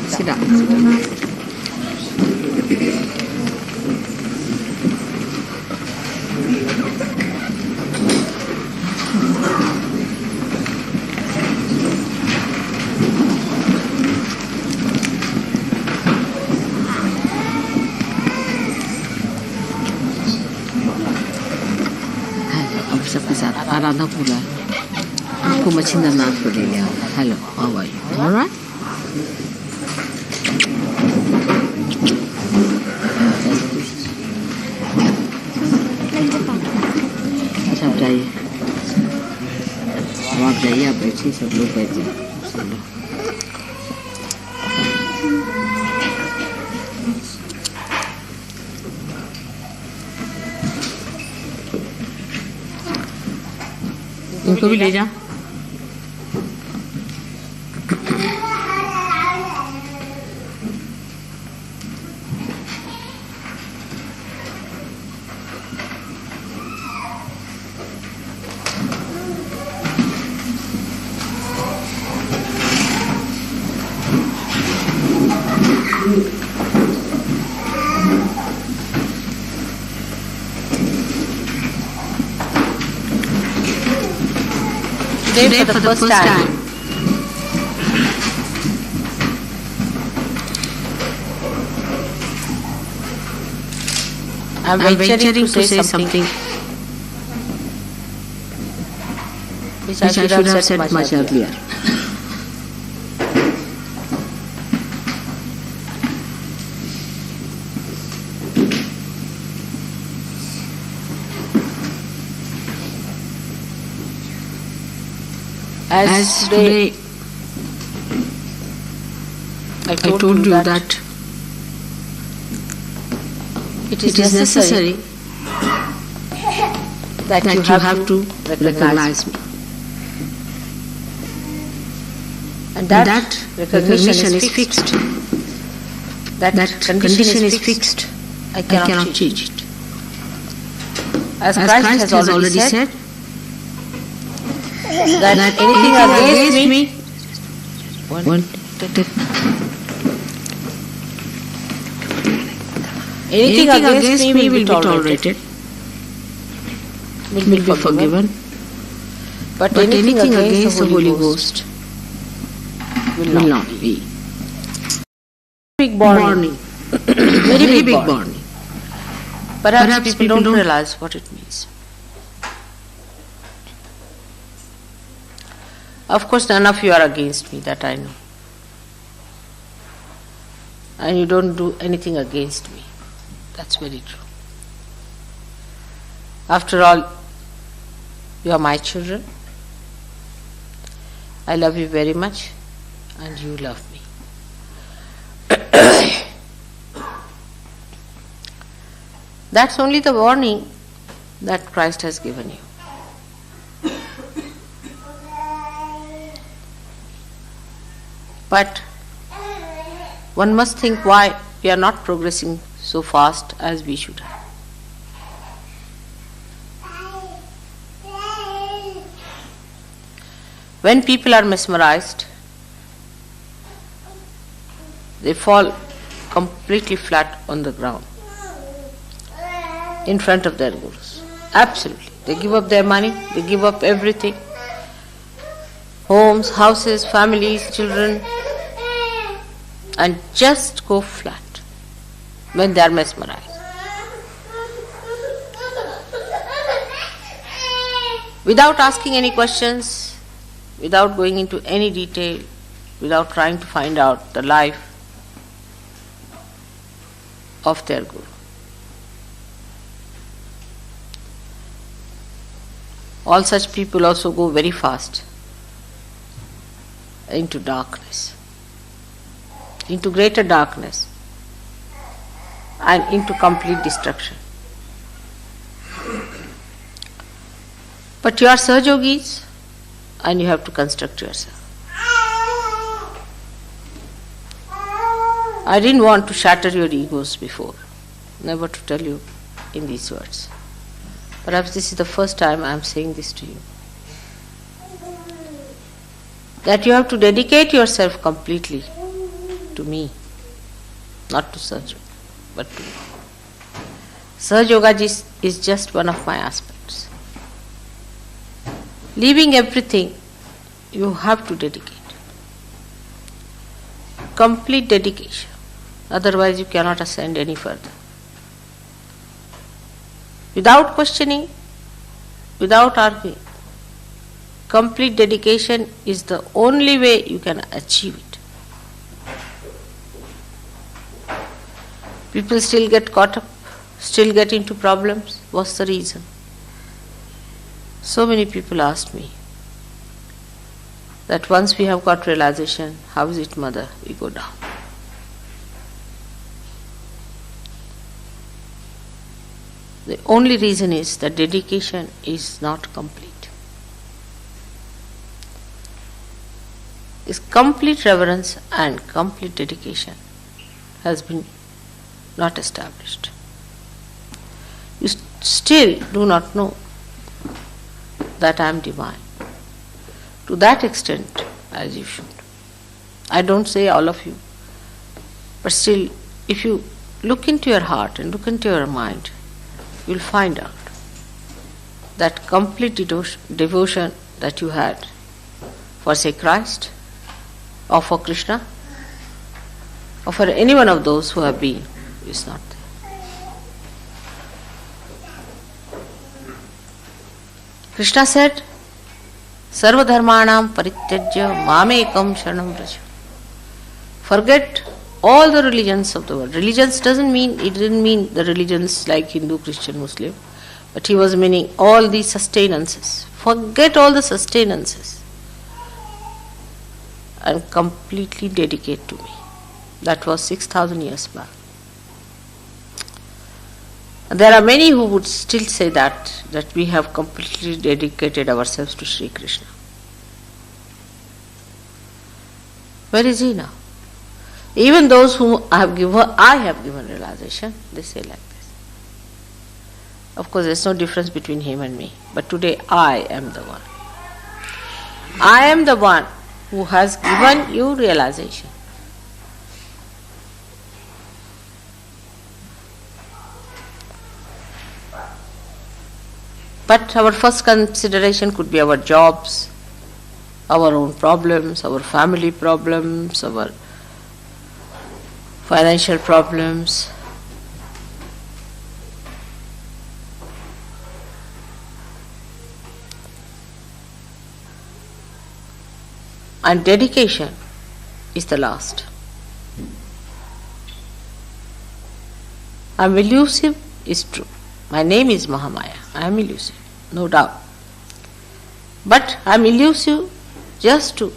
Sit down. अब सबके साथ आराधना बोला आपको मच्छिंद्र नाथ को ले लिया hello how are you alright अच्छा आप जाइए अब आप जाइए आप बैठिए सब लोग बैठ जाए सब लोग इनको भी ले जा Today for the first time. I'm venturing to say something which I should have said much earlier. As today I told you that it is necessary that you have to recognize me. And that recognition is fixed. That condition is fixed. I cannot change it. As Christ has already said, that anything against me anything against me will be tolerated, will be forgiven, but anything against the Holy Ghost will not be. big warning. Very big warning. Perhaps people don't realize what it means. Of course, none of you are against me, that I know. And you don't do anything against me. That's very true. After all, you are my children. I love you very much, and you love me. That's only the warning that Christ has given you. But one must think why we are not progressing so fast as we should have. When people are mesmerized, they fall completely flat on the ground in front of their gurus. Absolutely. They give up their money, they give up everything. Homes, houses, families, children, and just go flat when they are mesmerized. Without asking any questions, without going into any detail, without trying to find out the life of their guru. All such people also go very fast into darkness, into greater darkness, and into complete destruction. But you are Sahajogis, and you have to construct yourself. I didn't want to shatter your egos before, never to tell you in these words. Perhaps this is the first time I am saying this to you. That you have to dedicate yourself completely to me, not to Sahaja, but to me. Sahaja Yoga is just one of my aspects. Leaving everything, you have to dedicate. Complete dedication. Otherwise you cannot ascend any further. Without questioning, without arguing. Complete dedication is the only way you can achieve it. People still get caught up, still get into problems. What's the reason? So many people asked me that once we have got realization, how is it, Mother, we go down. The only reason is that dedication is not complete. Is complete reverence and complete dedication has been not established. You still do not know that I am divine to that extent as you should. I don't say all of you, but still, if you look into your heart and look into your mind, you will find out that complete devotion that you had for, say, Christ, or for Krishna, or for any one of those who have been, is not there. Krishna said, Sarva dharmanam parityajya mamekam sharanam vraja. Forget all the religions of the world. Religions didn't mean the religions like Hindu, Christian, Muslim, but he was meaning all the sustenances. Forget all the sustenances and completely dedicate to me. That was 6,000 years back. There are many who would still say that we have completely dedicated ourselves to Sri Krishna. Where is he now? Even those whom I have given realization, they say like this. Of course, there is no difference between him and me. But today I am the one. I am the one who has given you realization. But our first consideration could be our jobs, our own problems, our family problems, our financial problems, and dedication is the last. I am elusive is true. My name is Mahamaya. I am elusive, no doubt. But I am elusive just to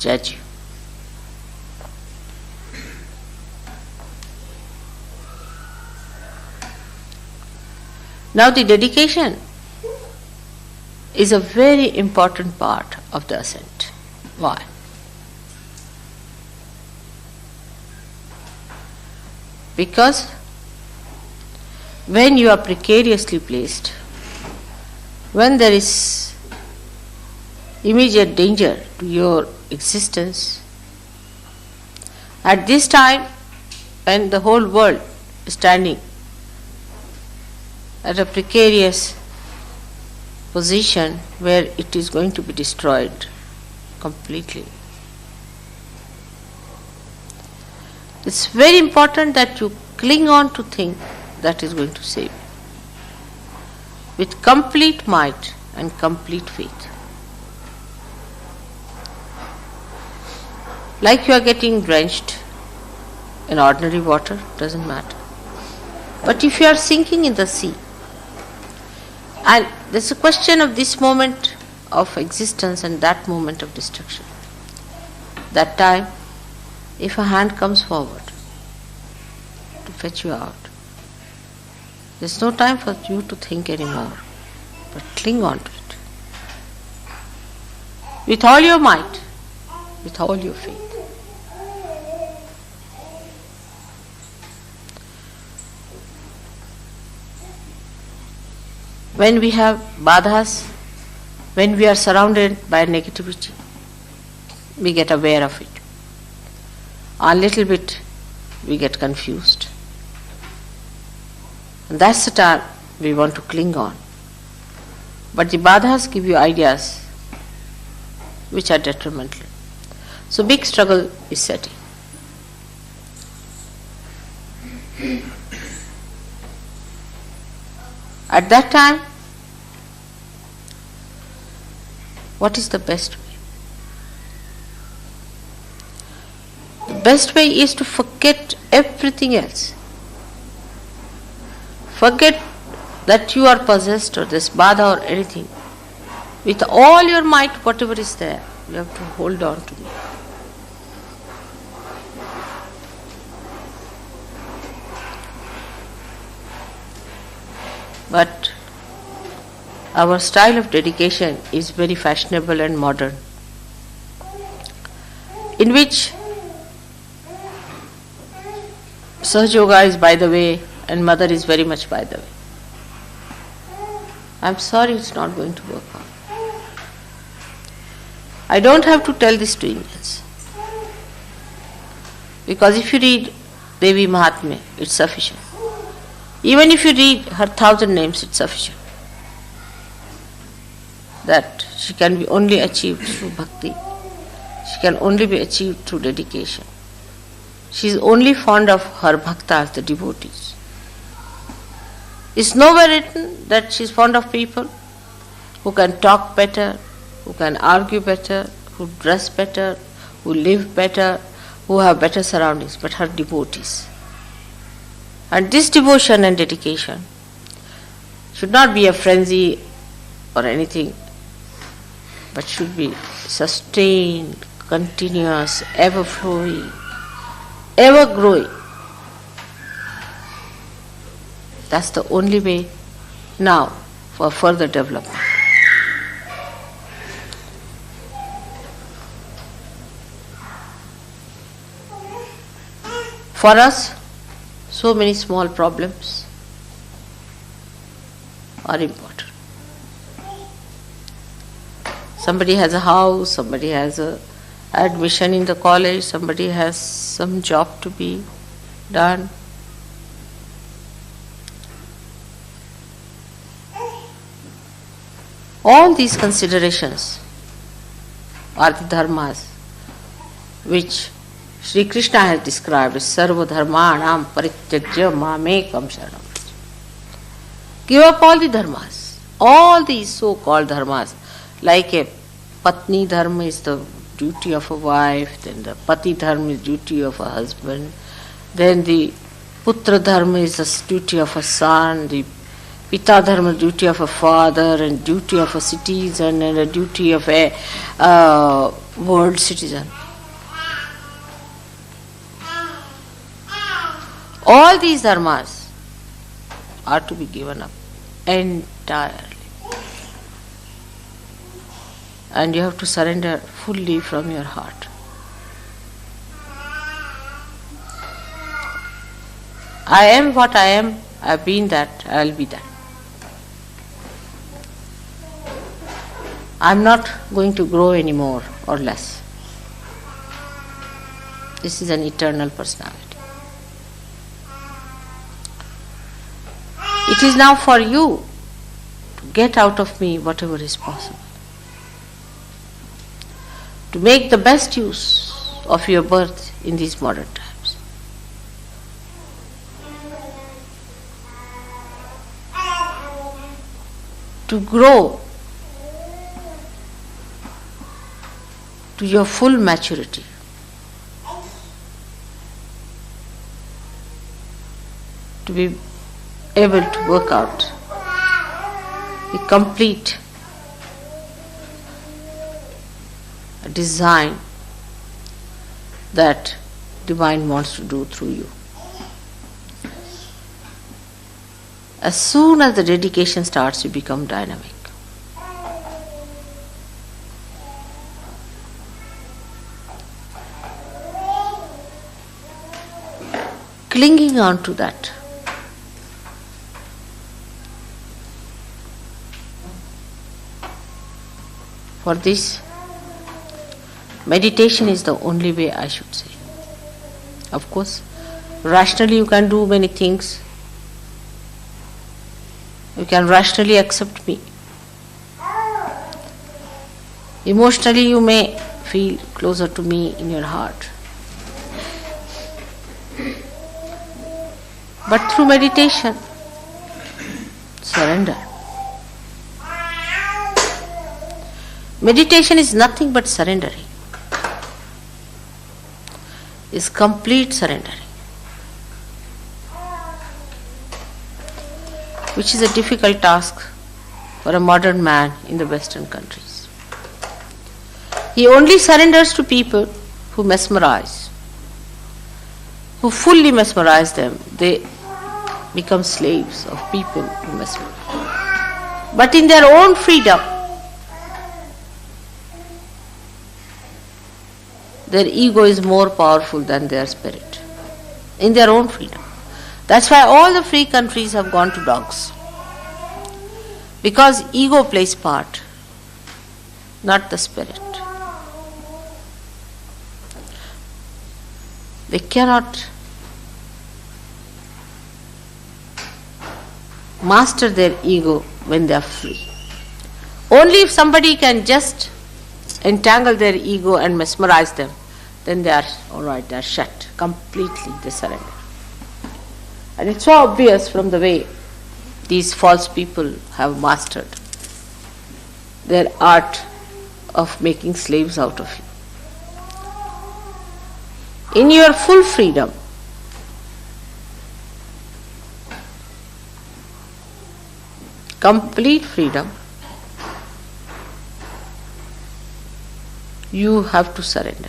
judge you. Now the dedication is a very important part of the ascent. Why? Because when you are precariously placed, when there is immediate danger to your existence, at this time when the whole world is standing at a precarious position where it is going to be destroyed completely, it's very important that you cling on to thing that is going to save you with complete might and complete faith. Like you are getting drenched in ordinary water, doesn't matter. But if you are sinking in the sea, and there's a question of this moment of existence and that moment of destruction, that time, if a hand comes forward to fetch you out, there's no time for you to think anymore, but cling on to it. With all your might, with all your faith. When we have badhas, when we are surrounded by negativity, we get aware of it. A little bit we get confused. And that's the time we want to cling on. But the badhas give you ideas which are detrimental. So big struggle is setting. At that time, what is the best way? The best way is to forget everything else. Forget that you are possessed or this badha or anything. With all your might, whatever is there, you have to hold on to me. But our style of dedication is very fashionable and modern, in which Sahaj Yoga is by the way and Mother is very much by the way. I'm sorry, it's not going to work out. I don't have to tell this to Indians, because if you read Devi Mahatmya, it's sufficient. Even if you read her 1,000 names, it's sufficient. That she can be only achieved through bhakti. She can only be achieved through dedication. She is only fond of her bhaktas, the devotees. It's nowhere written that she is fond of people who can talk better, who can argue better, who dress better, who live better, who have better surroundings, but her devotees. And this devotion and dedication should not be a frenzy or anything, but should be sustained, continuous, ever flowing, ever growing. That's the only way now for further development. For us, so many small problems are important. Somebody has a house, somebody has a admission in the college, somebody has some job to be done. All these considerations are the dharmas which Sri Krishna has described as Sarva Dharmanam Parityajya Mamekam Sharanam. Give up all the dharmas, all these so-called dharmas, like a Patni Dharma is the duty of a wife, then the Pati Dharma is duty of a husband, then the Putra Dharma is the duty of a son, the Pita Dharma is duty of a father, and duty of a citizen, and a duty of a world citizen. All these dharmas are to be given up entirely. And you have to surrender fully from your heart. I am what I am, I have been that, I will be that. I am not going to grow any more or less. This is an eternal personality. It is now for you to get out of me whatever is possible. To make the best use of your birth in these modern times. To grow to your full maturity. To be able to work out the complete design that Divine wants to do through you. As soon as the dedication starts, you become dynamic. Clinging on to that. For this, meditation is the only way, I should say. Of course, rationally you can do many things. You can rationally accept me. Emotionally you may feel closer to me in your heart. But through meditation, surrender. Meditation is nothing but surrendering. Is complete surrendering, which is a difficult task for a modern man in the Western countries. He only surrenders to people who mesmerize, who fully mesmerize them. They become slaves of people who mesmerize. But in their own freedom, their ego is more powerful than their spirit. In their own freedom. That's why all the free countries have gone to dogs. Because ego plays part, not the spirit. They cannot master their ego when they are free. Only if somebody can just entangle their ego and mesmerize them, then they are alright, they are shut completely, they surrender. And it's so obvious from the way these false people have mastered their art of making slaves out of you. In your full freedom, complete freedom, you have to surrender.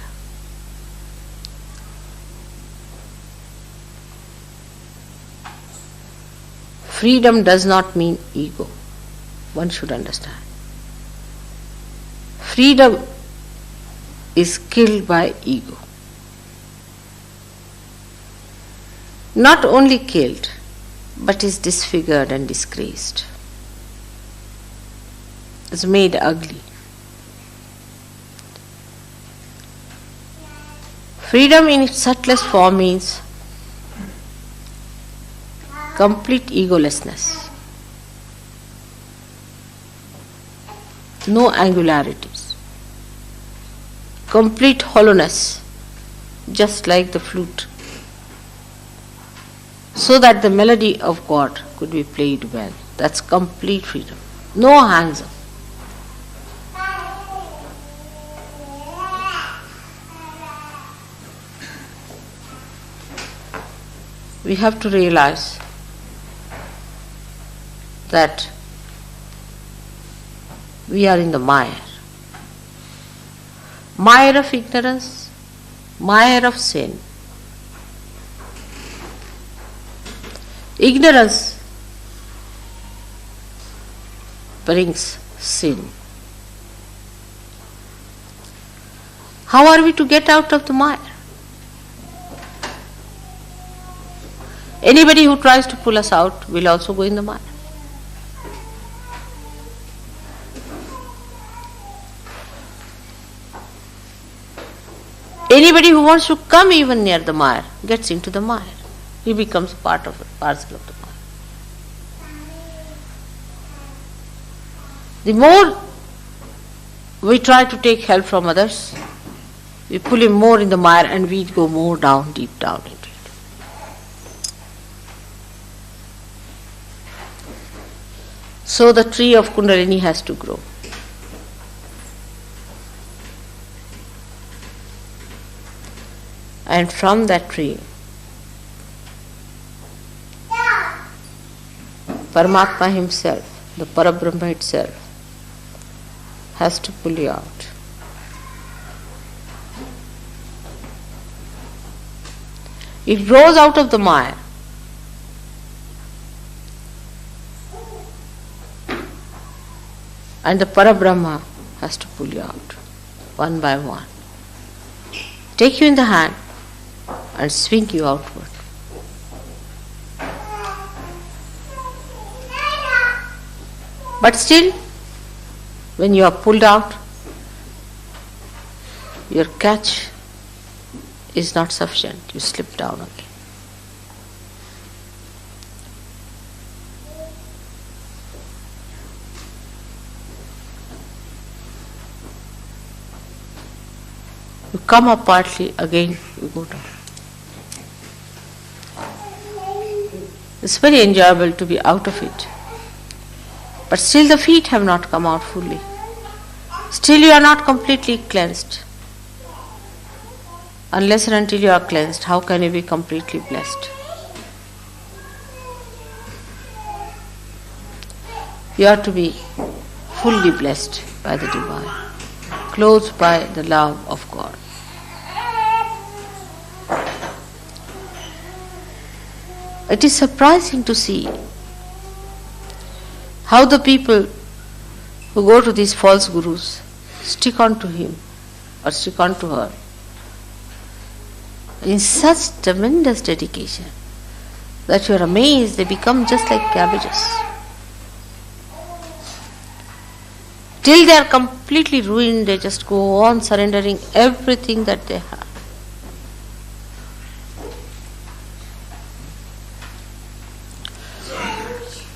Freedom does not mean ego. One should understand. Freedom is killed by ego. Not only killed, but is disfigured and disgraced. Is made ugly. Freedom in its subtlest form means complete egolessness. No angularities. Complete hollowness just like the flute, so that the melody of God could be played well. That's complete freedom. No hands up. We have to realize that we are in the mire. Mire of ignorance, mire of sin. Ignorance brings sin. How are we to get out of the mire? Anybody who tries to pull us out will also go in the mire. Anybody who wants to come even near the mire gets into the mire. He becomes part of it, parcel of the mire. The more we try to take help from others, we pull him more in the mire and we go more down, deep down into it. So the tree of Kundalini has to grow. And from that tree, Paramatma himself, the Parabrahma itself, has to pull you out. It grows out of the mire. And the Parabrahma has to pull you out, one by one. Take you in the hand and swing you outward. But still, when you are pulled out, your catch is not sufficient. You slip down again. You come up partly, again you go down. It's very enjoyable to be out of it. But still the feet have not come out fully. Still you are not completely cleansed. Unless and until you are cleansed, how can you be completely blessed? You are to be fully blessed by the Divine, clothed by the love of God. It is surprising to see how the people who go to these false gurus stick on to him or stick on to her in such tremendous dedication that you are amazed they become just like cabbages. Till they are completely ruined, they just go on surrendering everything that they have.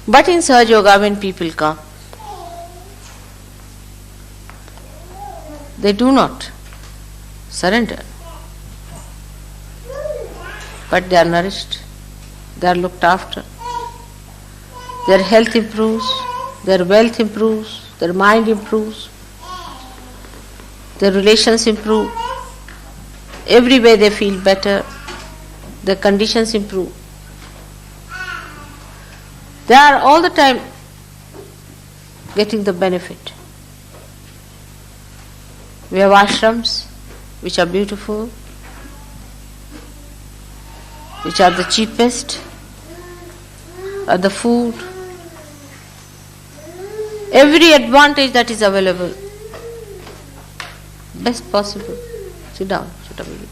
But in Sahaja Yoga, when people come, they do not surrender. But they are nourished, they are looked after. Their health improves, their wealth improves, their mind improves, their relations improve. Every way they feel better, their conditions improve. They are all the time getting the benefit. We have ashrams which are beautiful, which are the cheapest, are the food, every advantage that is available, best possible. Sit down, Chutabili.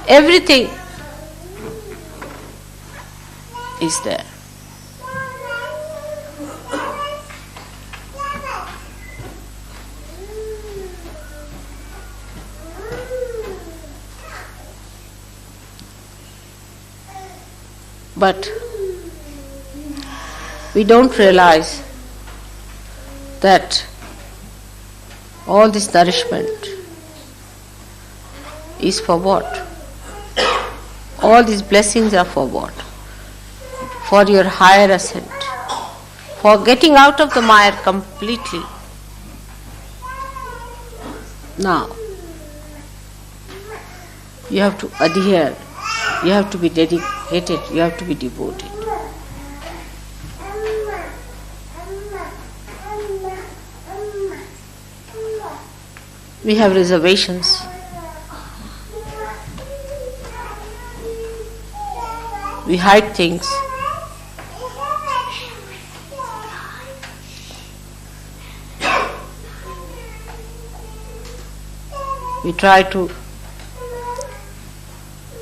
Everything is there. But we don't realize that all this nourishment is for what? All these blessings are for what? For your higher ascent. For getting out of the mire completely. Now, you have to adhere, you have to be dedicated, you have to be devoted. We have reservations. We hide things. We try to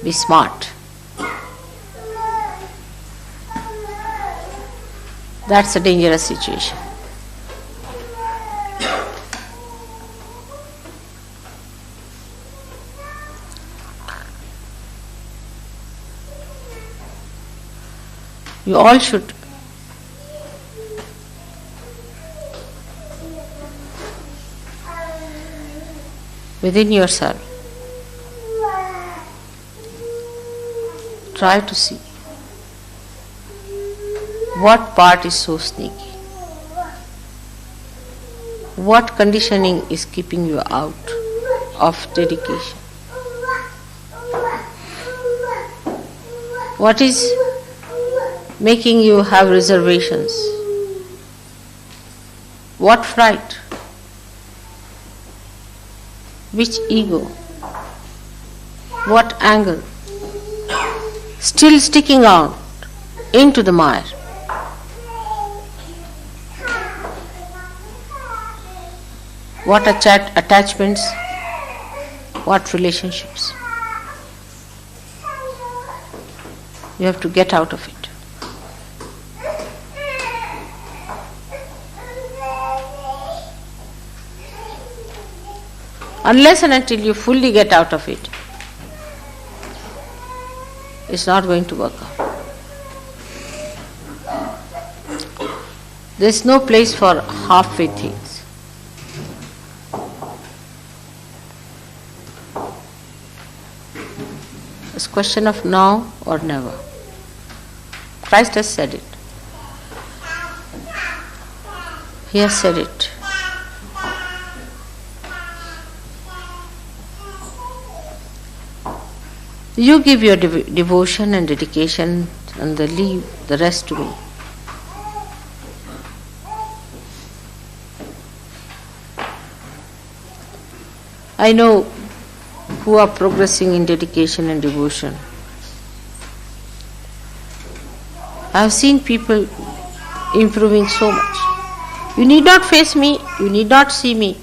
be smart. That's a dangerous situation. You all should within yourself try to see what part is so sneaky, what conditioning is keeping you out of dedication, what is making you have reservations, what fright, which ego, what angle, still sticking out into the mire. What attachments, what relationships. You have to get out of it. Unless and until you fully get out of it, it's not going to work out. There's no place for halfway things. It's a question of now or never. Christ has said it. He has said it. You give your devotion and dedication and leave the rest to me. I know who are progressing in dedication and devotion. I have seen people improving so much. You need not face me, you need not see me.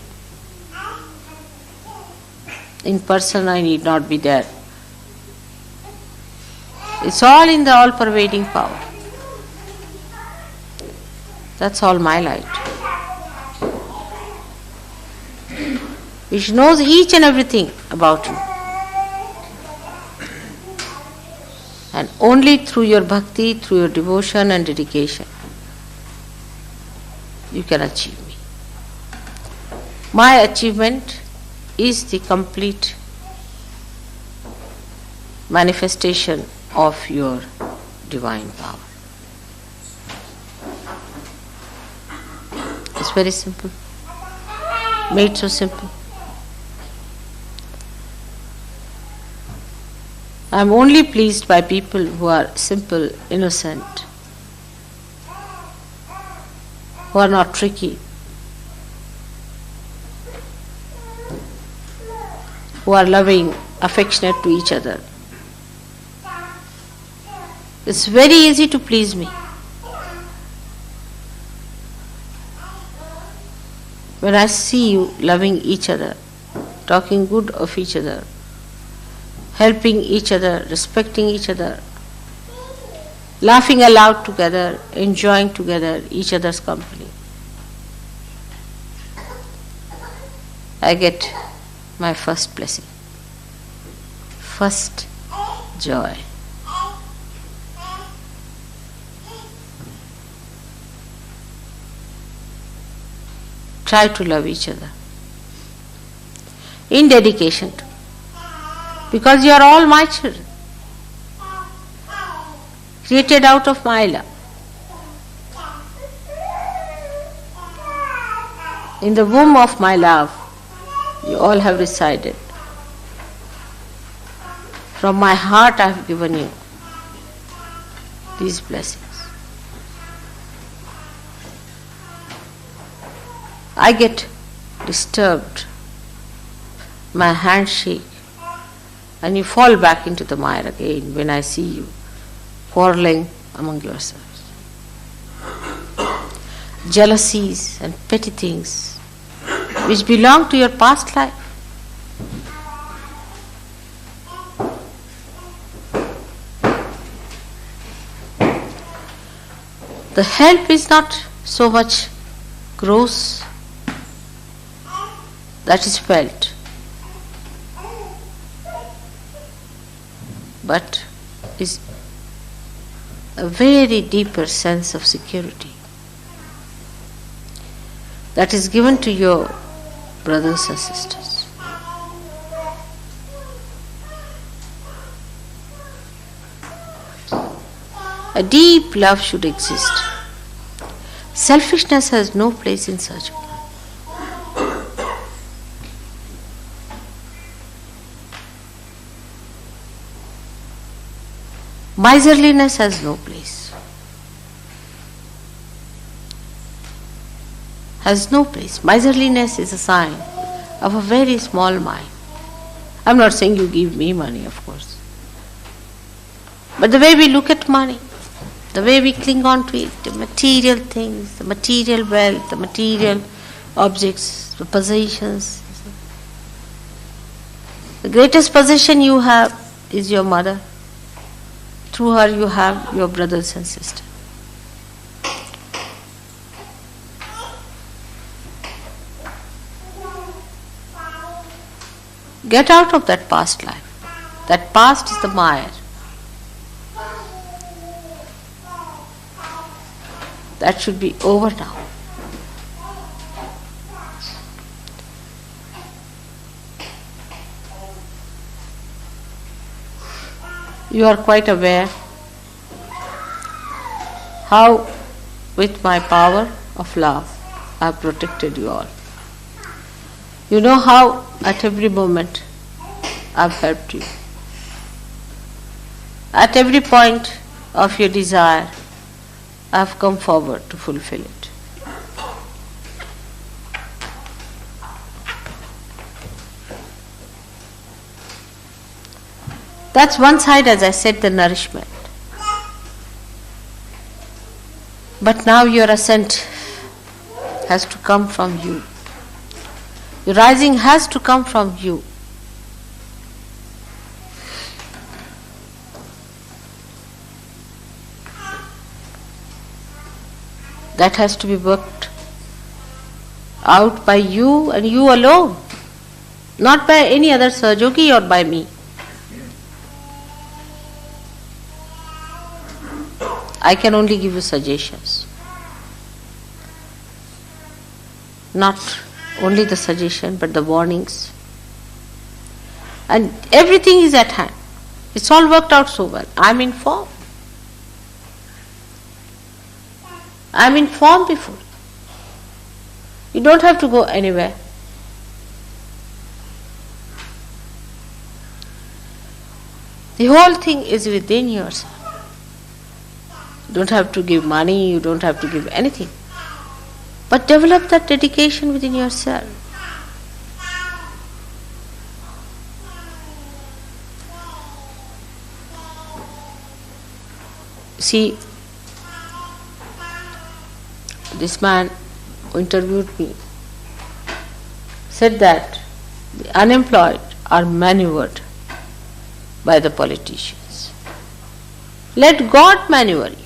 In person, I need not be there. It's all in the all-pervading power. That's all my light. Which knows each and everything about you. And only through your bhakti, through your devotion and dedication, you can achieve me. My achievement is the complete manifestation of your divine power. It's very simple. Made so simple. I am only pleased by people who are simple, innocent, who are not tricky, who are loving, affectionate to each other. It's very easy to please me. When I see you loving each other, talking good of each other, helping each other, respecting each other, laughing aloud together, enjoying together each other's company, I get my first blessing, first joy. Try to love each other in dedication to. Because you are all my children, created out of my love. In the womb of my love, you all have resided. From my heart I have given you these blessings. I get disturbed, my hands shake, and you fall back into the mire again when I see you quarreling among yourselves. Jealousies and petty things which belong to your past life. The help is not so much gross that is felt, but is a very deeper sense of security that is given to your brothers and sisters. A deep love should exist. Selfishness has no place in such. Miserliness has no place. Has no place. Miserliness is a sign of a very small mind. I'm not saying you give me money, of course. But the way we look at money, the way we cling on to it, the material things, the material wealth, the material objects, the possessions. The greatest possession you have is your mother. Through her you have your brothers and sisters. Get out of that past life. That past is the mire. That should be over now. You are quite aware how with my power of love I have protected you all. You know how at every moment I have helped you. At every point of your desire I have come forward to fulfill it. That's one side, as I said, the nourishment. But now your ascent has to come from you. Your rising has to come from you. That has to be worked out by you and you alone, not by any other Sahajogi or by me. I can only give you suggestions. Not only the suggestion, but the warnings. And everything is at hand. It's all worked out so well. I'm informed. I'm informed before. You don't have to go anywhere. The whole thing is within yourself. You don't have to give money, you don't have to give anything. But develop that dedication within yourself. See, this man who interviewed me said that the unemployed are maneuvered by the politicians. Let God maneuver you.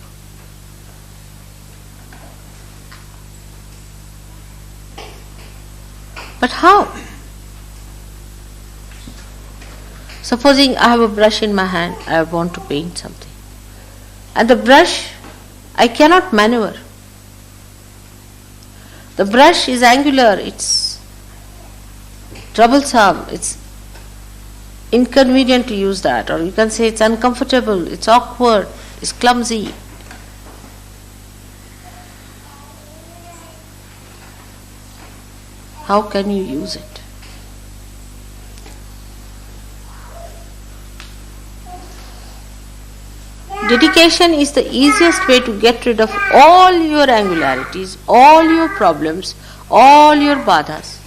But how? Supposing I have a brush in my hand, I want to paint something. And the brush, I cannot maneuver. The brush is angular, it's troublesome, it's inconvenient to use that, or you can say it's uncomfortable, it's awkward, it's clumsy. How can you use it? Dedication is the easiest way to get rid of all your angularities, all your problems, all your badhas.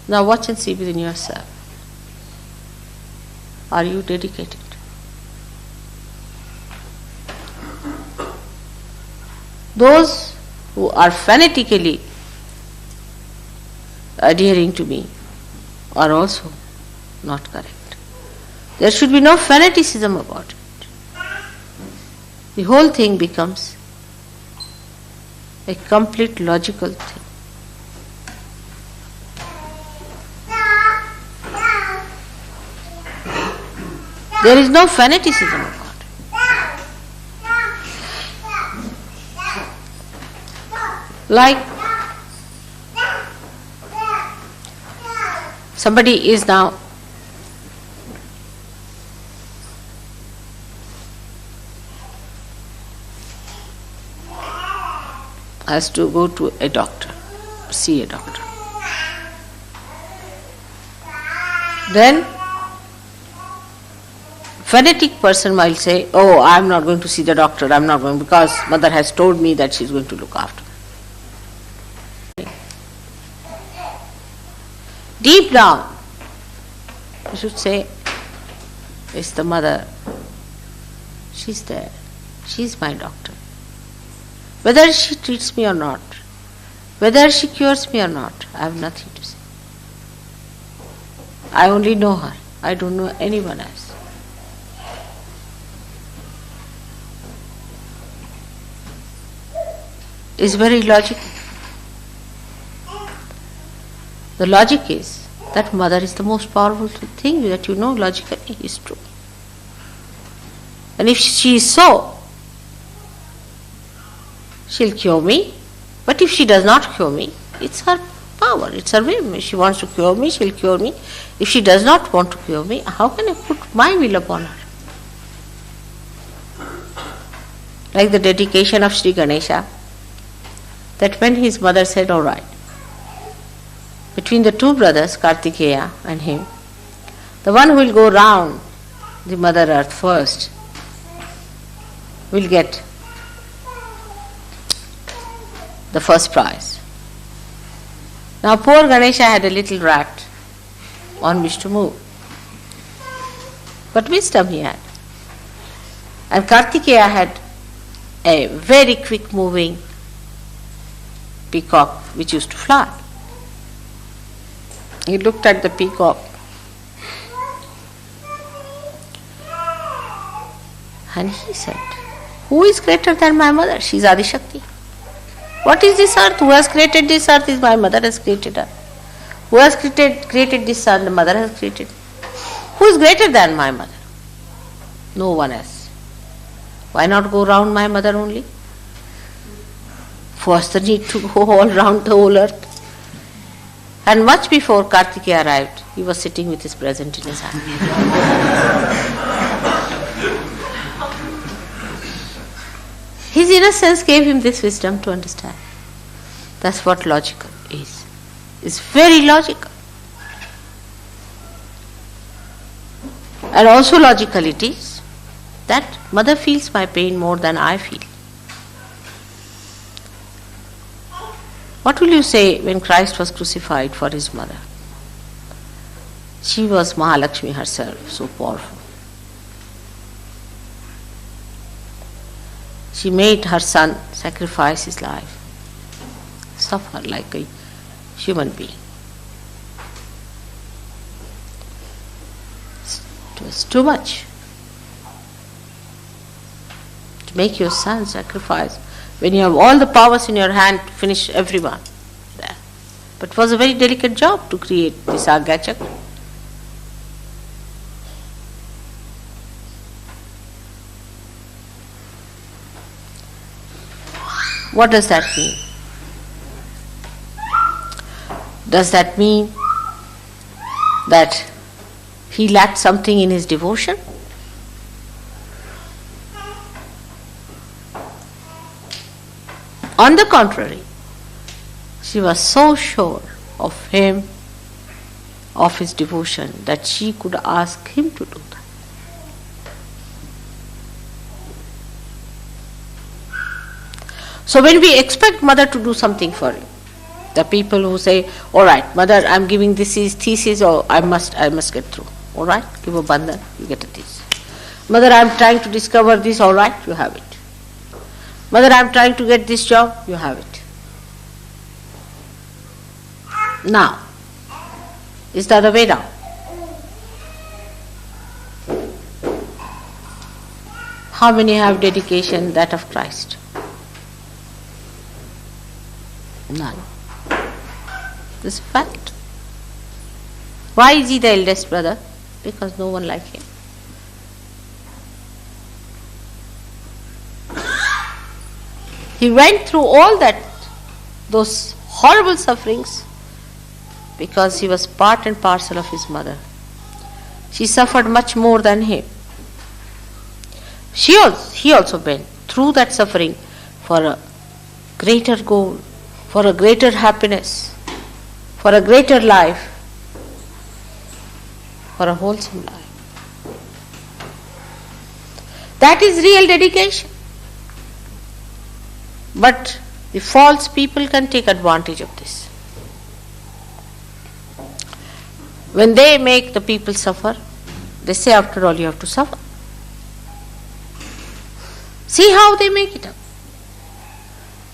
Now watch and see within yourself. Are you dedicated? Those who are fanatically adhering to me are also not correct. There should be no fanaticism about it. The whole thing becomes a complete logical thing. There is no fanaticism about it. Like somebody is now has to go to a doctor, see a doctor. Then fanatic person might say, oh, I am not going to see the doctor, I am not going because mother has told me that she is going to look after me. Deep down, you should say, it's the mother, she's there, she's my doctor. Whether she treats me or not, whether she cures me or not, I have nothing to say. I only know her, I don't know anyone else. It's very logical. The logic is that mother is the most powerful thing that you know logically is true. And if she is so, she'll cure me. But if she does not cure me, it's her power, it's her whim. If she wants to cure me, she'll cure me. If she does not want to cure me, how can I put my will upon her? Like the dedication of Sri Ganesha, that when his mother said, all right, between the two brothers, Kartikeya and him, the one who will go round the Mother Earth first will get the first prize. Now poor Ganesha had a little rat on which to move. But wisdom he had. And Kartikeya had a very quick moving peacock which used to fly. He looked at the peacock and he said, who is greater than my mother? She is Adi Shakti. What is this earth? Who has created this earth? Is my mother has created her. Who has created this sun? The mother has created. Who is greater than my mother? No one else. Why not go round my mother only? What's the need to go all round the whole earth? And much before Kartikeya arrived, he was sitting with his present in his hand. His innocence gave him this wisdom to understand. That's what logical is. It's very logical. And also logical it is that mother feels my pain more than I feel. What will you say when Christ was crucified for his mother? She was Mahalakshmi herself, so powerful. She made her son sacrifice his life, suffer like a human being. It was too much to make your son sacrifice when you have all the powers in your hand to finish everyone there. But it was a very delicate job to create this Agya Chakra. What does that mean? Does that mean that he lacked something in his devotion? On the contrary, she was so sure of him, of his devotion, that she could ask him to do that. So when we expect mother to do something for you, the people who say, all right, mother, I'm giving this thesis, or I must get through. All right, give a bandhan, you get a thesis. Mother, I'm trying to discover this, all right, you have it. Mother, I'm trying to get this job, you have it. Now, is the other way down? How many have dedication that of Christ? None. This is a fact. Why is he the eldest brother? Because no one like him. He went through all that, those horrible sufferings, because he was part and parcel of his mother. She suffered much more than him. He also went through that suffering for a greater goal, for a greater happiness, for a greater life, for a wholesome life. That is real dedication. But the false people can take advantage of this. When they make the people suffer, they say, after all, you have to suffer. See how they make it up.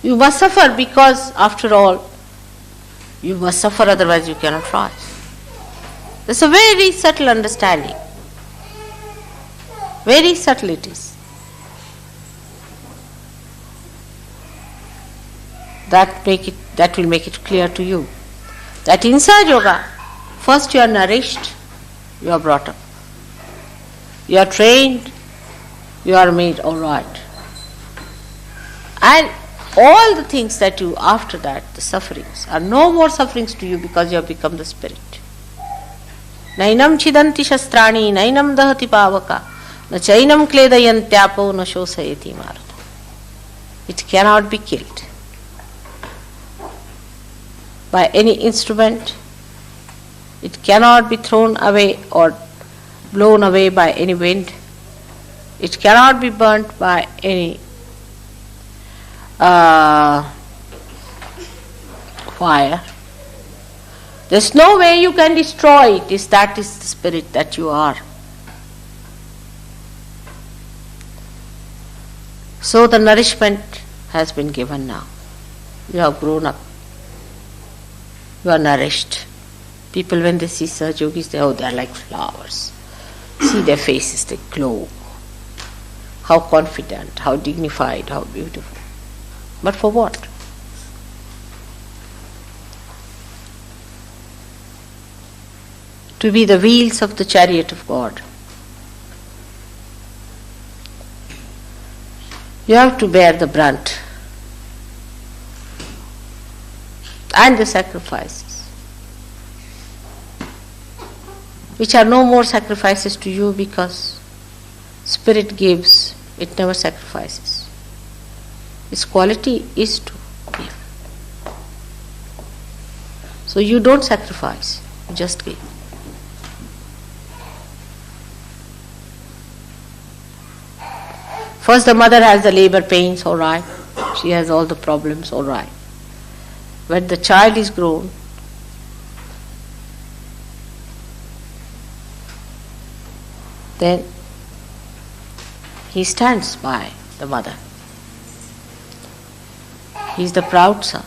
You must suffer because, after all, you must suffer, otherwise you cannot rise. There's a very subtle understanding. Very subtle it is. That will make it clear to you that in Sahaja Yoga, first you are nourished, you are brought up. You are trained, you are made all right. And all the things that you, after that, the sufferings, are no more sufferings to you because you have become the spirit. Nainam chidanti shastrani, nainam dahati pavaka, na chainam kledayantyapo, na shosayati marata. It cannot be killed by any instrument. It cannot be thrown away or blown away by any wind. It cannot be burnt by any fire. There's no way you can destroy it. That is the spirit that you are. So the nourishment has been given now. You have grown up. You are nourished. People, when they see Sahaja Yogis, they are like flowers. See their faces, they glow. How confident, how dignified, how beautiful. But for what? To be the wheels of the chariot of God. You have to bear the brunt and the sacrifices, which are no more sacrifices to you because Spirit gives, it never sacrifices. Its quality is to give. So you don't sacrifice, you just give. First the mother has the labor pains, all right. She has all the problems, all right. When the child is grown, then he stands by the mother. He is the proud son.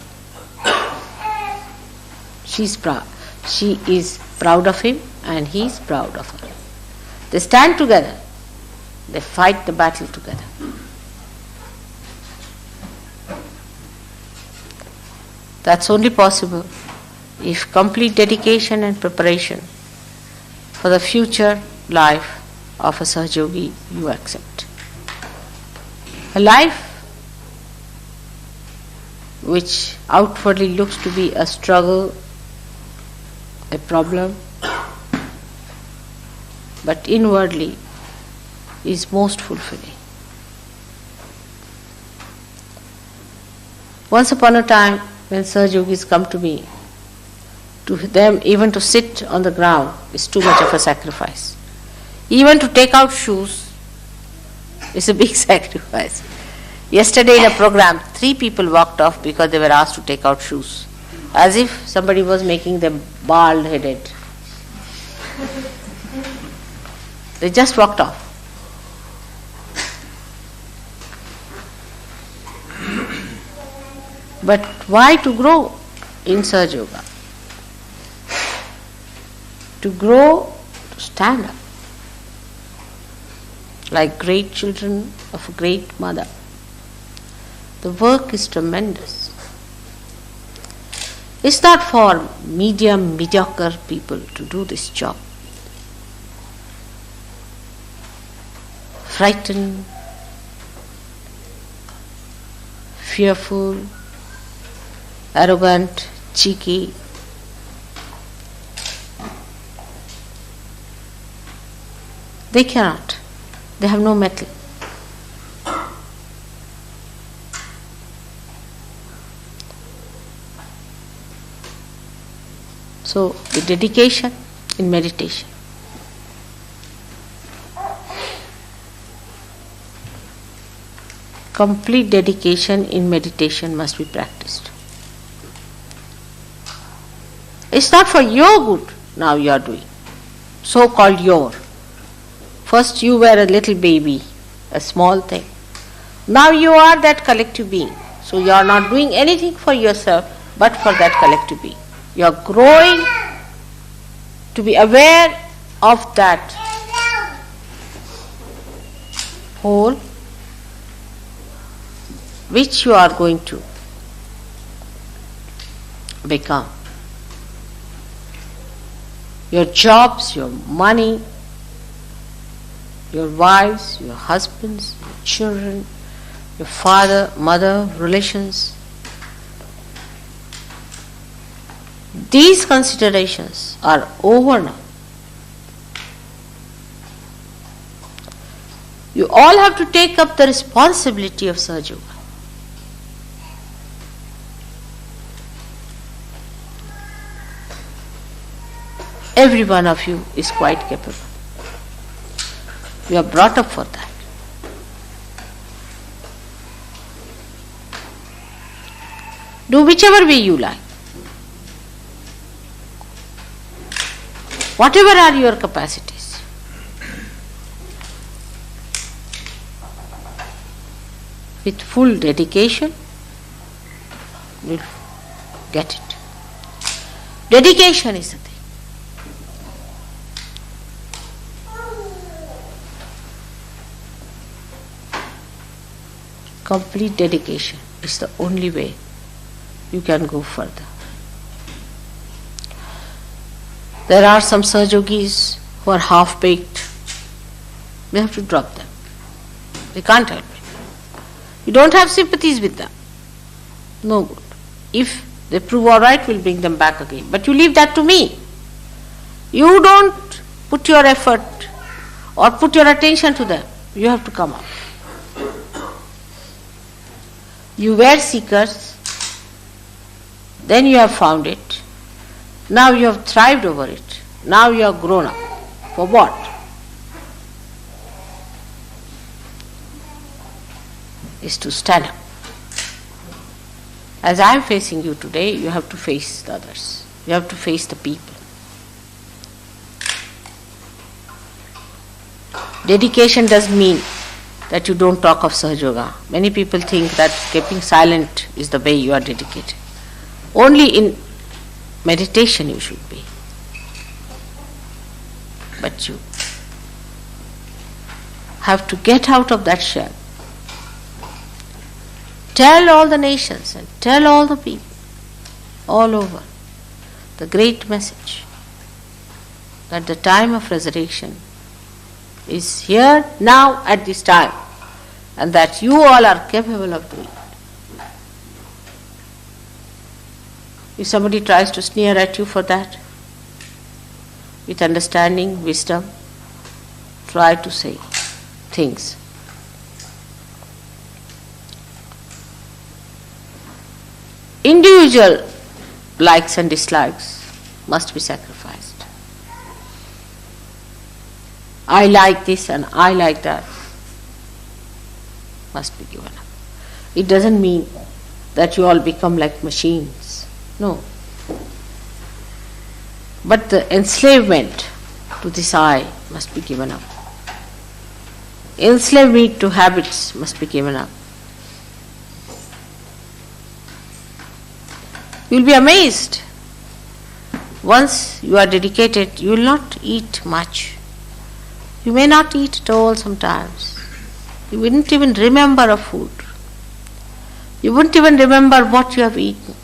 She is proud of him and he is proud of her. They stand together. They fight the battle together. That's only possible if complete dedication and preparation for the future life of a Sahaja Yogi you accept. A life which outwardly looks to be a struggle a problem, but inwardly is most fulfilling. Once upon a time, when Sahaj Yogis come to me, to them even to sit on the ground is too much of a sacrifice. Even to take out shoes is a big sacrifice. Yesterday in a program, 3 people walked off because they were asked to take out shoes, as if somebody was making them bald-headed. They just walked off. But why to grow in Sahaja Yoga? To grow, to stand up like great children of a great mother. The work is tremendous. It's not for mediocre people to do this job. Frightened, fearful, arrogant, cheeky. They cannot. They have no mettle. So, the dedication in meditation. Complete dedication in meditation must be practiced. It's not for your good now you are doing, so-called your. First you were a little baby, a small thing. Now you are that collective being. So you are not doing anything for yourself but for that collective being. You are growing to be aware of that whole which you are going to become. Your jobs, your money, your wives, your husbands, your children, your father, mother, relations. These considerations are over now. You all have to take up the responsibility of Sahaja Yoga. Every one of you is quite capable. You are brought up for that. Do whichever way you like. Whatever are your capacities. With full dedication, you will get it. Dedication is the thing. Complete dedication is the only way you can go further. There are some Sahaja Yogis who are half-baked. We have to drop them. They can't help it. You don't have sympathies with them. No good. If they prove all right, we'll bring them back again. But you leave that to me. You don't put your effort or put your attention to them. You have to come up. You were seekers, then you have found it. Now you have thrived over it. Now you are grown up. For what? Is to stand up. As I am facing you today, you have to face the others. You have to face the people. Dedication does mean that you don't talk of Sahaja Yoga. Many people think that keeping silent is the way you are dedicated. Only in meditation you should be. But you have to get out of that shell. Tell all the nations and tell all the people all over the great message that the time of resurrection is here now at this time, and that you all are capable of doing it. If somebody tries to sneer at you for that, with understanding, wisdom, try to say things. Individual likes and dislikes must be sacrificed. I like this and I like that must be given up. It doesn't mean that you all become like machines. No. But the enslavement to this I must be given up. Enslavement to habits must be given up. You will be amazed. Once you are dedicated, you will not eat much. You may not eat at all sometimes. You wouldn't even remember a food. You wouldn't even remember what you have eaten.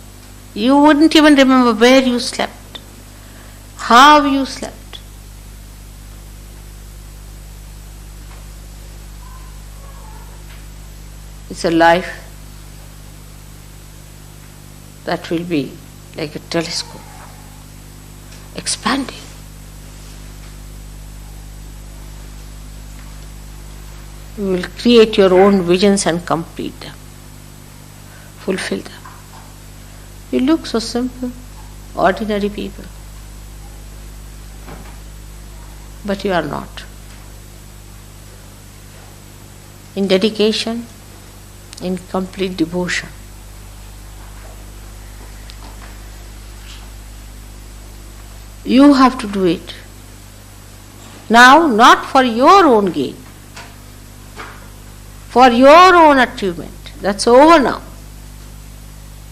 You wouldn't even remember where you slept, how you slept. It's a life that will be like a telescope, expanding. You will create your own visions and complete them, fulfill them. You look so simple, ordinary people, but you are not. In dedication, in complete devotion. You have to do it. Now, not for your own gain, for your own achievement. That's over now.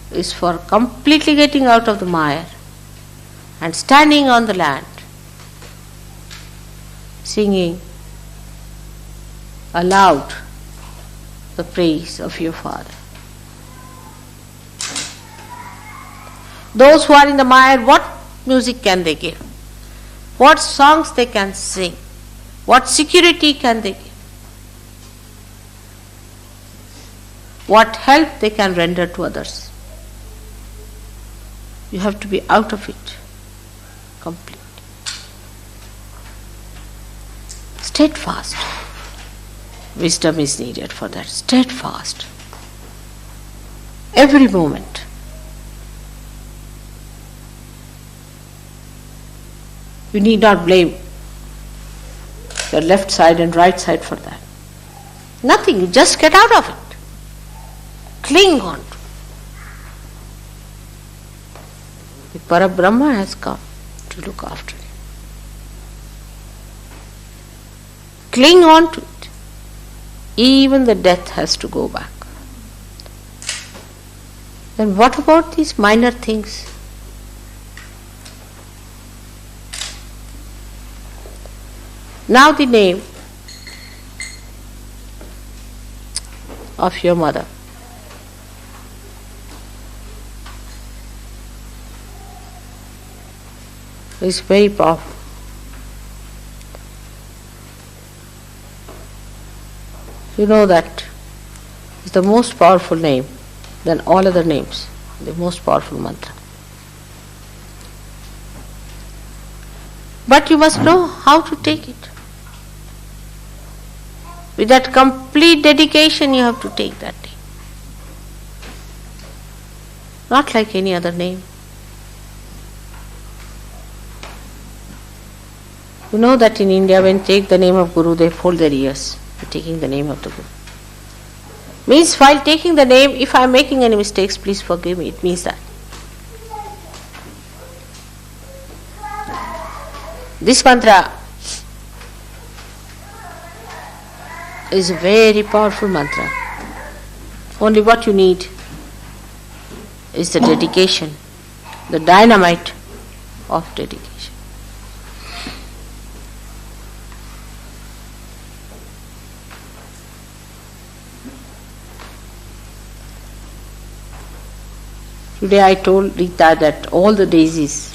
It's for completely getting out of the mire and standing on the land, singing aloud the praise of your Father. Those who are in the mire, what music can they give? What songs they can sing? What security can they give? What help they can render to others? You have to be out of it completely. Steadfast. Wisdom is needed for that. Steadfast. Every moment. You need not blame your left side and right side for that. Nothing. You just get out of it. Cling on to it. The Parabrahma has come to look after you. Cling on to it. Even the death has to go back. Then what about these minor things? Now the name of your mother. Is very powerful. You know that is the most powerful name than all other names, the most powerful mantra. But you must know how to take it. With that complete dedication you have to take that name. Not like any other name. You know that in India when they take the name of Guru, they fold their ears. They're taking the name of the Guru. Means while taking the name, if I am making any mistakes, please forgive me. It means that. This mantra is a very powerful mantra. Only what you need is the dedication, the dynamite of dedication. Today I told Rita that all the daisies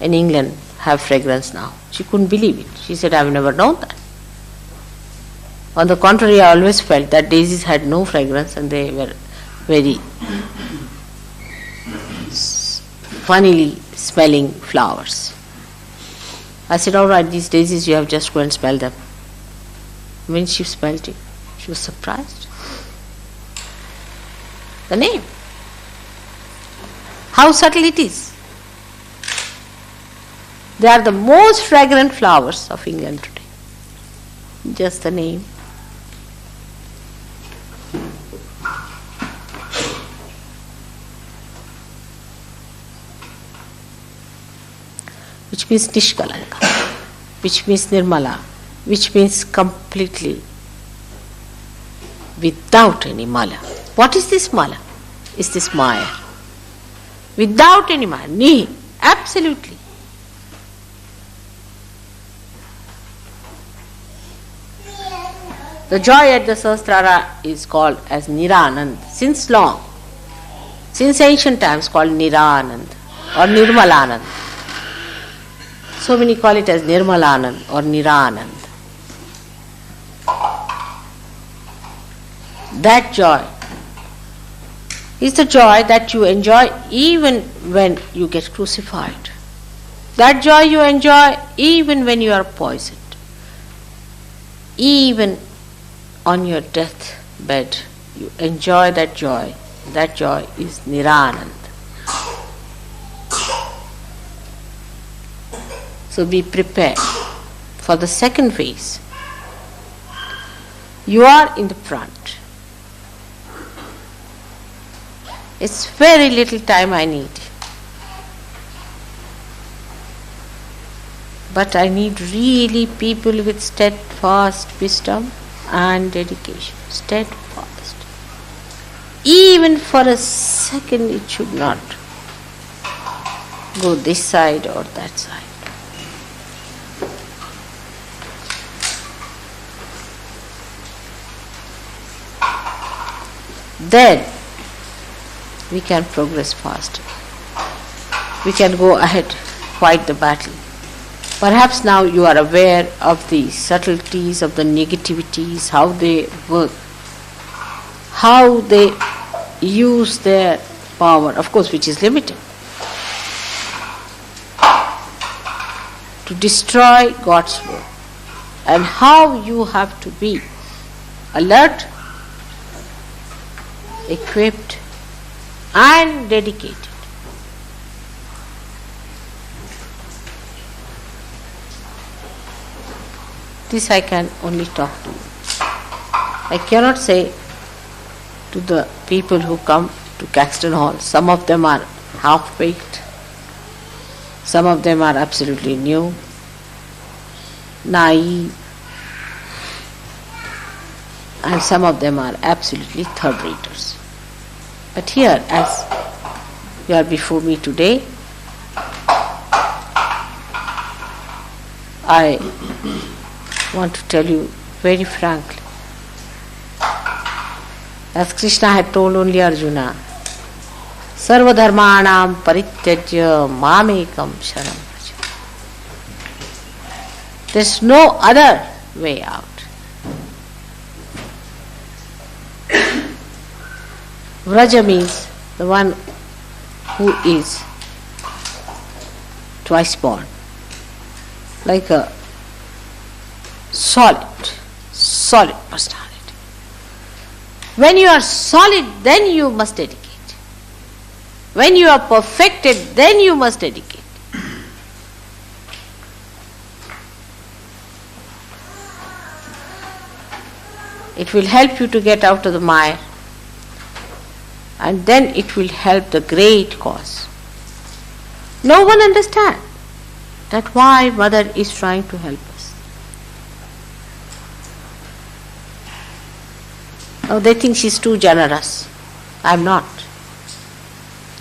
in England have fragrance now. She couldn't believe it. She said, I've never known that. On the contrary, I always felt that daisies had no fragrance and they were very funnily smelling flowers. I said, all right, these daisies you have just go and smell them. When she smelled it, she was surprised. The name. How subtle it is. They are the most fragrant flowers of England today. Just the name. Which means Nishkalanka, which means Nirmala, which means completely without any mala. What is this mala? Is this Maya? Without any Maya, Nihi, absolutely. The joy at the Sahasrara is called as Niranand since long, since ancient times called Niranand or Nirmalanand. So many call it as Nirmalanand or Niranand. That joy is the joy that you enjoy even when you get crucified. That joy you enjoy even when you are poisoned. Even on your deathbed, you enjoy that joy. That joy is Niranand. So be prepared for the second phase. You are in the front. It's very little time I need. But I need really people with steadfast wisdom and dedication. Steadfast. Even for a second it should not go this side or that side. Then we can progress faster. We can go ahead, fight the battle. Perhaps now you are aware of the subtleties of the negativities, how they work, how they use their power, of course, which is limited, to destroy God's work, and how you have to be alert, equipped, and dedicated. This I can only talk to you. I cannot say to the people who come to Caxton Hall, some of them are half-baked, some of them are absolutely new, naive, and some of them are absolutely third-raters. But here, as you are before me today, I want to tell you very frankly, as Krishna had told only Arjuna, Sarva dharmanam parityajya mamekam sharanam vraja. There's no other way out. Vraja means the one who is twice born, like a solid personality. When you are solid, then you must dedicate. When you are perfected, then you must dedicate. It will help you to get out of the mire, and then it will help the great cause. No one understands that why Mother is trying to help us. Oh, they think she's too generous. I'm not.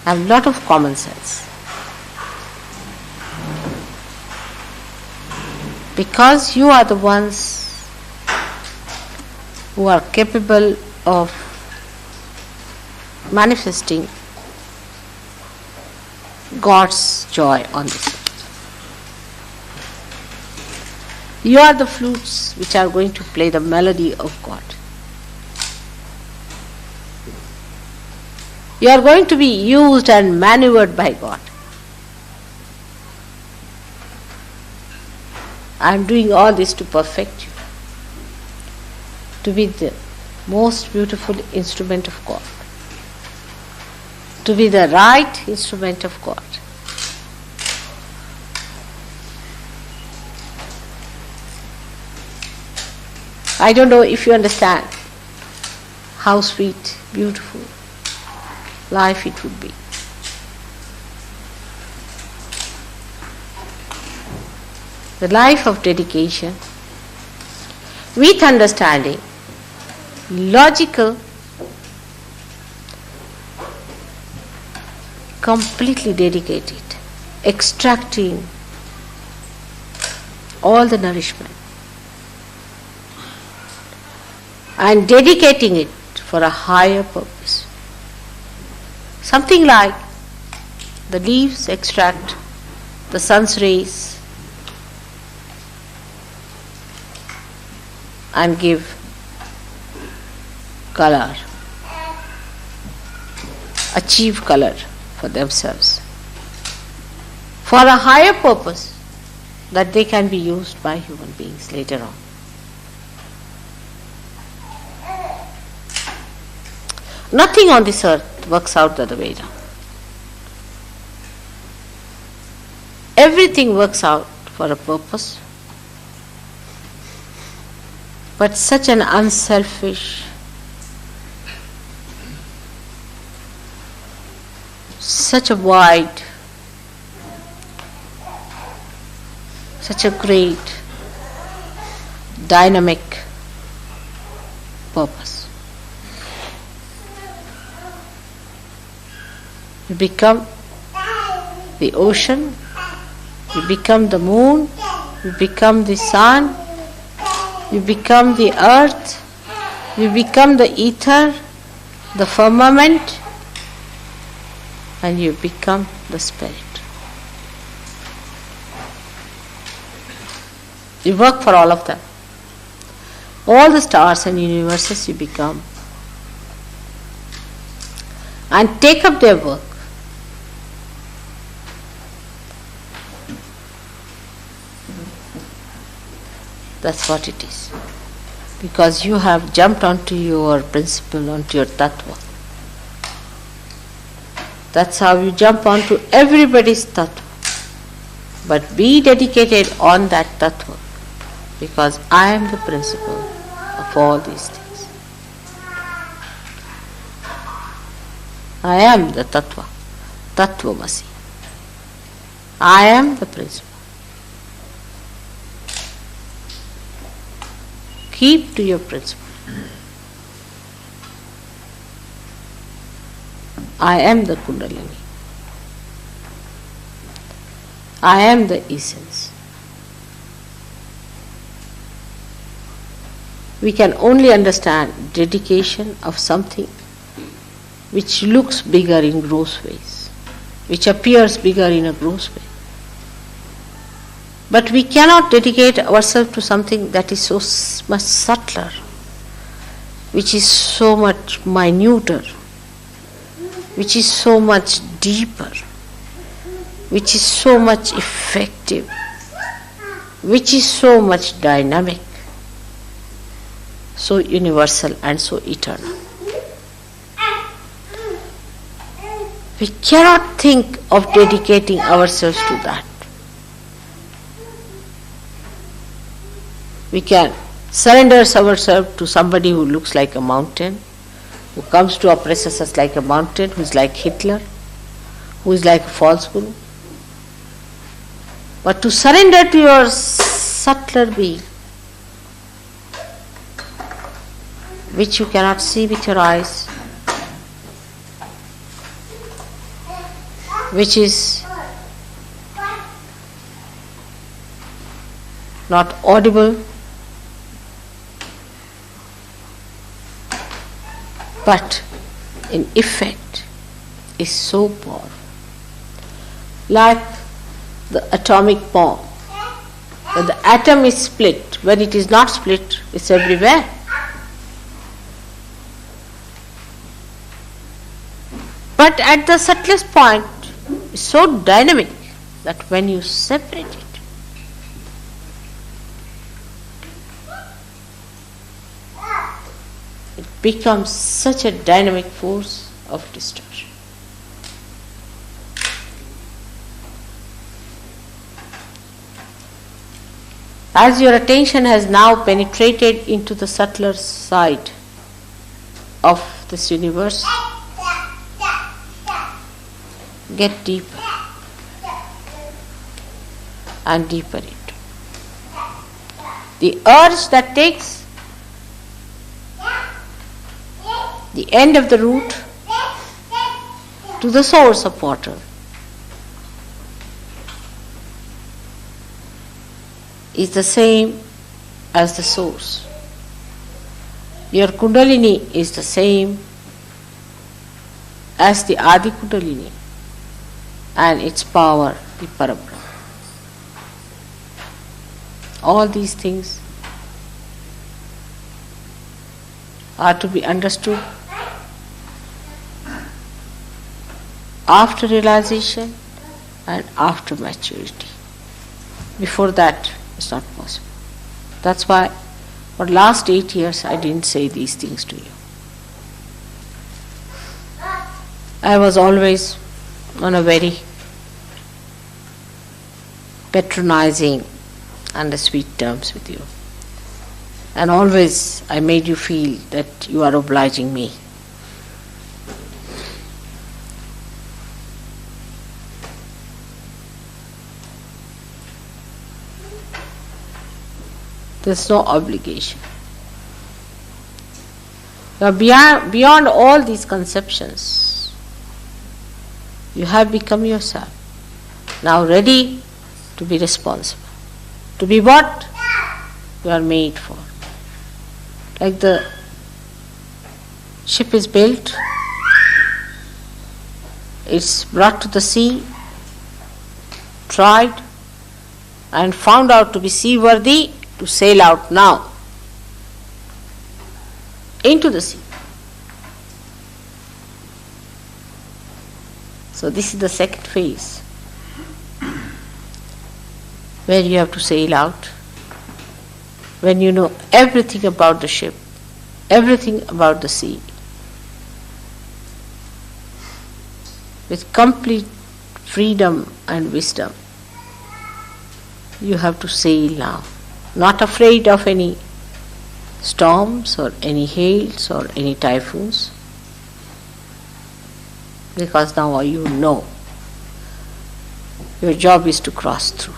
I have a lot of common sense. Because you are the ones who are capable of manifesting God's joy on this earth. You are the flutes which are going to play the melody of God. You are going to be used and maneuvered by God. I am doing all this to perfect you, to be the most beautiful instrument of God, to be the right instrument of God. I don't know if you understand how sweet, beautiful life it would be. The life of dedication with understanding, logical, completely dedicated, extracting all the nourishment and dedicating it for a higher purpose. Something like the leaves extract the sun's rays and give color, achieve color for themselves, for a higher purpose that they can be used by human beings later on. Nothing on this earth works out the other way around. Everything works out for a purpose, but such an unselfish, such a wide, such a great, dynamic purpose. You become the ocean, you become the moon, you become the sun, you become the earth, you become the ether, the firmament, and you become the spirit. You work for all of them. All the stars and universes you become, and take up their work. That's what it is. Because you have jumped onto your principle, onto your tattva. That's how you jump onto everybody's tattva. But be dedicated on that tattva, because I am the principle of all these things. I am the tattva, tattvamasi. I am the principle. Keep to your principle. I am the Kundalini. I am the essence. We can only understand dedication of something which looks bigger in gross ways, which appears bigger in a gross way. But we cannot dedicate ourselves to something that is so much subtler, which is so much minuter, which is so much deeper, which is so much effective, which is so much dynamic, so universal and so eternal. We cannot think of dedicating ourselves to that. We can surrender ourselves to somebody who looks like a mountain, who comes to oppress us like a mountain, who is like Hitler, who is like a false guru. But to surrender to your subtler being, which you cannot see with your eyes, which is not audible, but in effect is so powerful. Like the atomic bomb, when the atom is split, when it is not split, it's everywhere. But at the subtlest point, it's so dynamic that when you separate it, becomes such a dynamic force of destruction. As your attention has now penetrated into the subtler side of this universe, get deeper and deeper into the urge that takes the end of the root to the source of water is the same as the source. Your Kundalini is the same as the Adi Kundalini and its power, the Parabrahma. All these things are to be understood after realization and after maturity. Before that, it's not possible. That's why for the last 8 years I didn't say these things to you. I was always on a very patronizing and sweet terms with you. And always I made you feel that you are obliging me. There's no obligation. You are beyond all these conceptions. You have become yourself. Now ready to be responsible. To be what you are made for. Like the ship is built, it's brought to the sea, tried, and found out to be seaworthy, to sail out now into the sea. So this is the second phase, where you have to sail out, when you know everything about the ship, everything about the sea, with complete freedom and wisdom. You have to sail now, not afraid of any storms or any hails or any typhoons, because now you know your job is to cross through.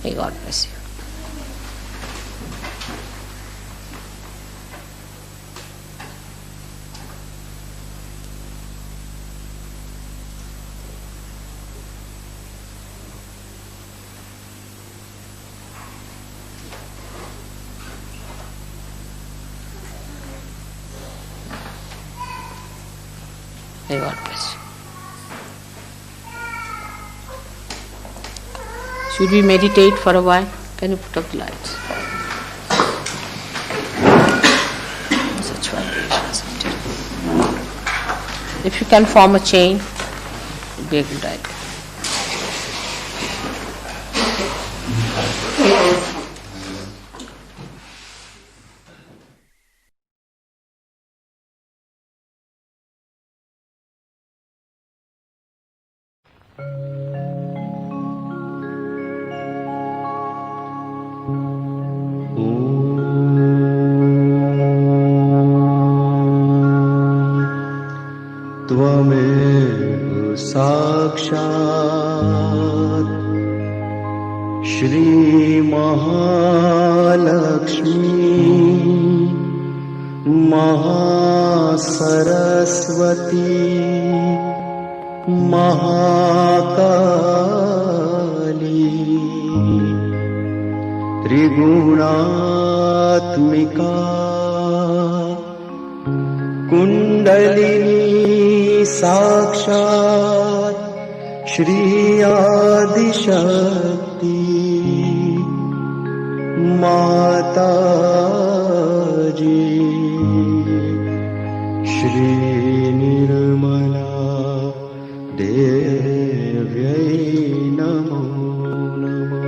May God bless you. May God bless you. Should we meditate for a while? Can you put up the lights? Such vibrations. If you can form a chain, it would be a good idea. त्वमेव साक्षात् श्री महालक्ष्मी महासरस्वती महाकाली त्रिगुणात्मिका कुंडलिनी साक्षात् श्री आदि शक्ति माता जी श्री निर्मला देव्यै नमो नमः।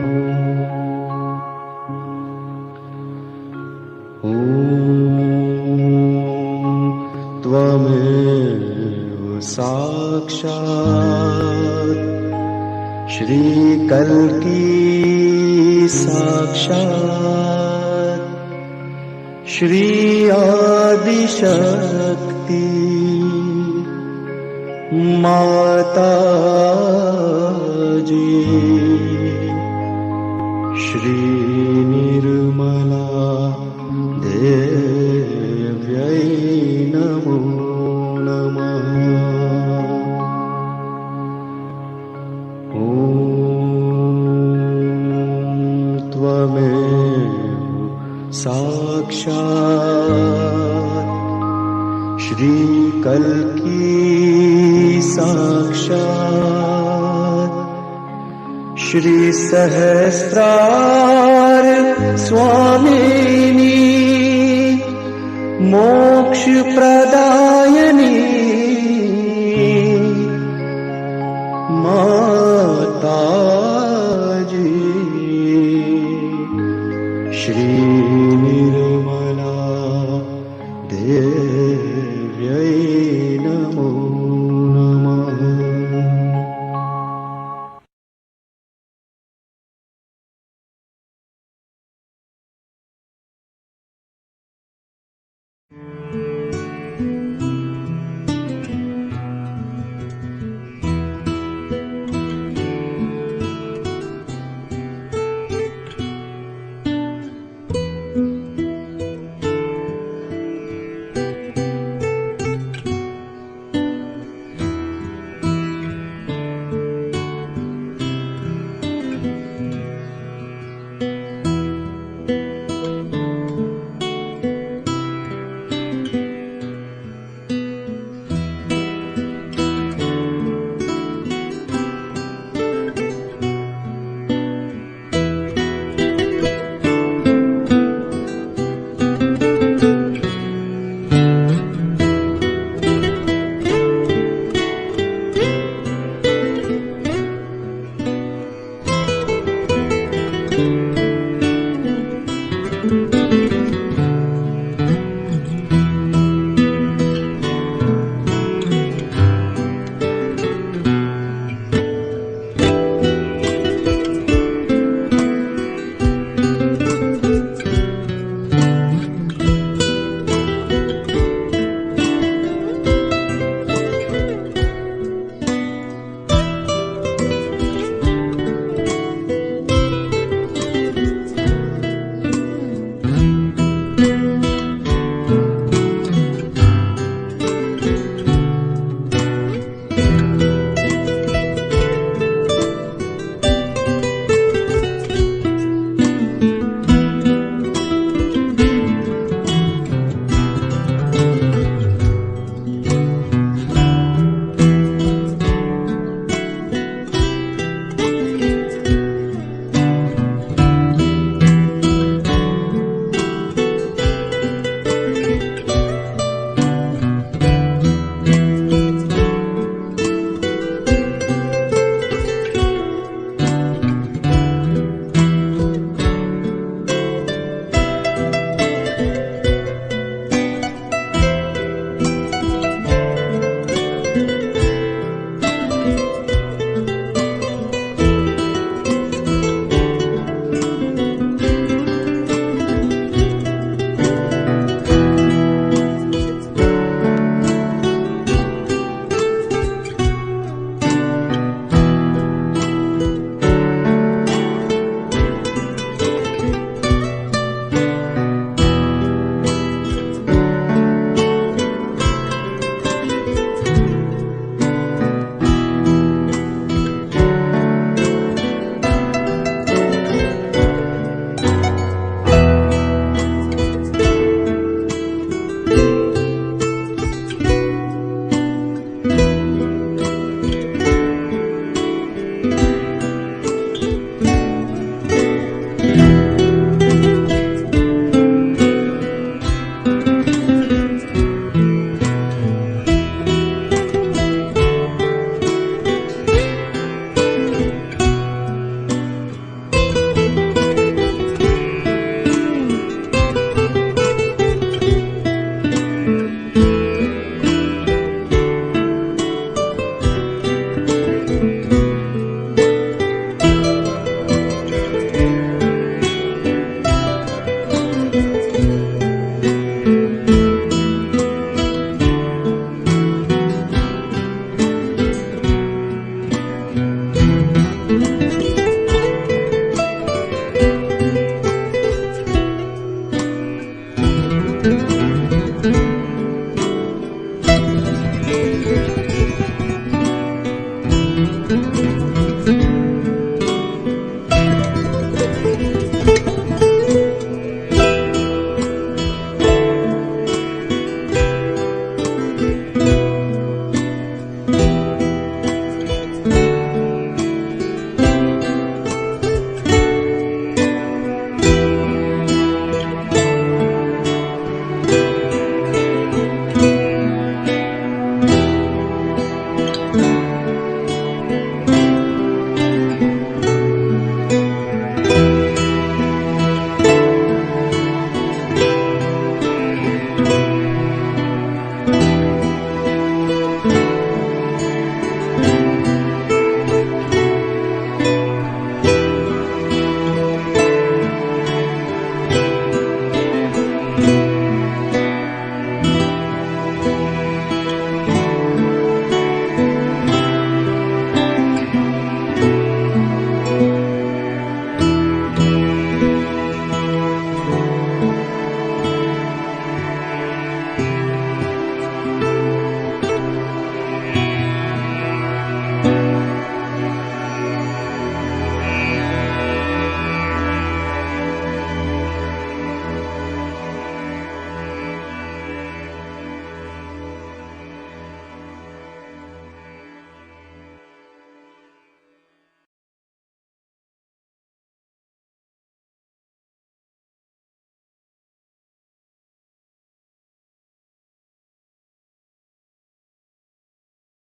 त्वमेव साक्षात् श्री कल्की साक्षात् श्री आदि शक्ति माता जी श्री निर्मला देव्यै नमो नमः। ॐ त्वमेव साक्षात् श्री कल्की साक्षात् श्री सहस्रार स्वामिनी मोक्ष प्रदा